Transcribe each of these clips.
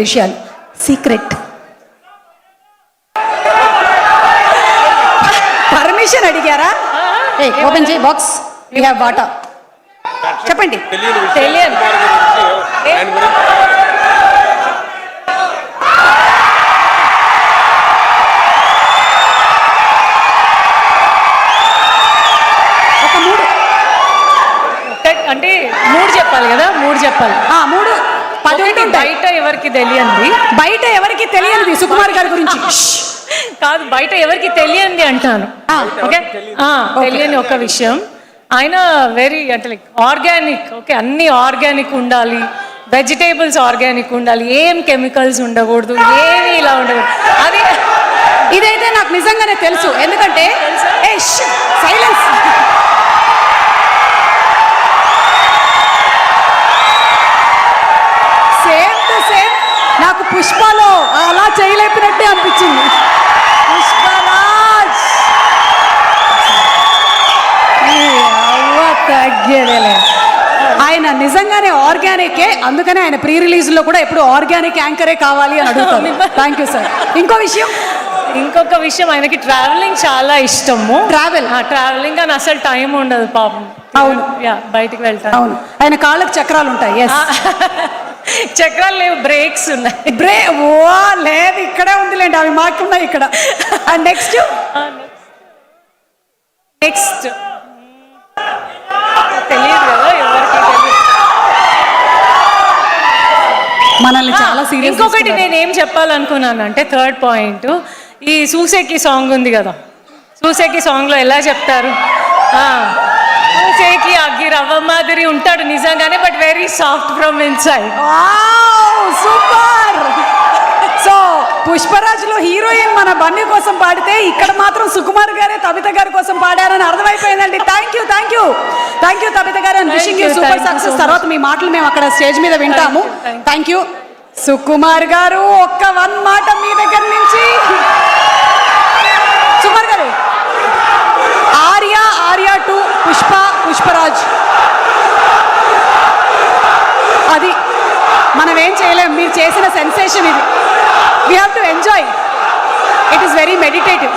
విషయాలు secret. Permission అడిగారా? Open చేయి బాక్స్. We have water. చెప్పండి. తెలియదు. ఒక మూడు అంటే మూడు చెప్పాలి కదా, మూడు చెప్పాలి. మూడు 10 ఉంటాయి. బయట ఎవరికి తెలియంది, బయట ఎవరికి తెలియనిది సుకుమార్ గారి గురించి కాదు, బయట ఎవరికి తెలియంది అంటాను. ఓకే, తెలియని ఒక విషయం, ఆయన వెరీ అంటే లైక్ ఆర్గానిక్. ఓకే, అన్ని ఆర్గానిక్ ఉండాలి, వెజిటేబుల్స్ ఆర్గానిక్ ఉండాలి, ఏం కెమికల్స్ ఉండకూడదు, ఏమి ఇలా ఉండకూడదు. అది ఇదైతే నాకు నిజంగానే తెలుసు. ఎందుకంటే సైలెన్స్. సేమ్ టు సేమ్ నాకు పుష్పలో అలా చేయలేపినట్టే అనిపించింది. పుష్పరాజ్ తగ్గేదేలే. ఆయన నిజంగానే ఆర్గానికే, అందుకనే ఆయన ప్రీ రిలీజ్లో కూడా ఎప్పుడు ఆర్గానిక్ యాంకరే కావాలి అని అడుగుతాను. Thank you sir. ఇంకొక విషయం ఆయనకి ట్రావెలింగ్ చాలా ఇష్టము. ట్రావెలింగ్ అని అసలు టైం ఉండదు పాపం. అవును, బయటికి వెళ్తాను. అవును, ఆయన కాళ్ళకి చక్రాలు ఉంటాయి. చక్రాలు లేవు, బ్రేక్స్ ఉన్నాయి. లేదు, ఇక్కడే ఉందిలేండి, అవి మాకున్నాయి ఇక్కడ. అండ్ నెక్స్ట్ తెలియదు కదా ఎవరికి తెలియదు. మనల్ని చాలా సీరియస్. ఇంకొకటి నేనేం చెప్పాలనుకున్నాను అంటే, థర్డ్ పాయింట్, ఈ సూసేకి సాంగ్ ఉంది కదా, సూసేకి సాంగ్లో ఎలా చెప్తారు, సూసేకి అగ్గి రవ్వ మాదిరి ఉంటాడు నిజంగానే, but very soft from inside. Super. So పుష్పరాజ్లో హీరోయిన్ మన బన్నీ కోసం పాడితే, ఇక్కడ మాత్రం సుకుమార్ గారే తబిత గారి కోసం పాడారని అర్థమైపోయిందండి. థ్యాంక్ యూ తబిత గారు. And wishing you super success. తర్వాత మీ మాటలు మేము అక్కడ స్టేజ్ మీద వింటాము. థ్యాంక్ యూ సుకుమార్ గారు. ఒక్క వన్ మాట మీ దగ్గర నుంచి. సుకుమార్ గారు, ఆర్య 2, పుష్పరాజ్, అది మనం ఏం చేయలేం. మీరు చేసిన సెన్సేషన్ ఇది. We have to enjoy. It is very meditative.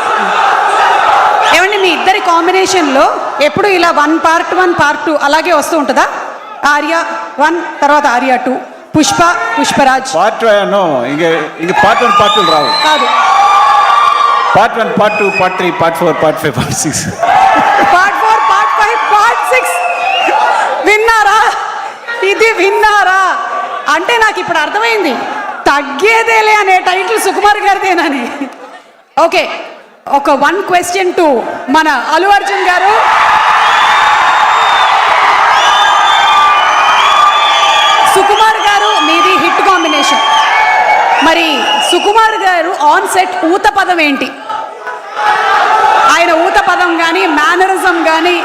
ఏమండి, మీ ఇద్దరి కాంబినేషన్లో ఎప్పుడు ఇలా 1 part 1 part 2 అలాగే వస్తూ ఉంటుందా? ఆర్య 1 తర్వాత ఆర్య 2, పుష్పరాజ్ పార్ట్ ఇంక పార్ట్ 1 పార్ట్ 2 రావు. కాదు, part 1 part 2 part 3 part 4 part 5 part 6 part 4 part 5 part 6. విన్నారా? ఇది విన్నారా? అంటే నాకు ఇప్పుడు అర్థమైంది, తగ్గేదేలే అనే టైటిల్ సుకుమార్ గారిదేనని. ఓకే, ఒక 1 question టు మన అల్లు అర్జున్ గారు. సుకుమార్ గారు, మీది హిట్ కాంబినేషన్. మరి సుకుమార్ గారు ఆన్ సెట్ ఊత పదం ఏంటి? ఆయన ఊత పదం కానీ, మేనరిజం కానీ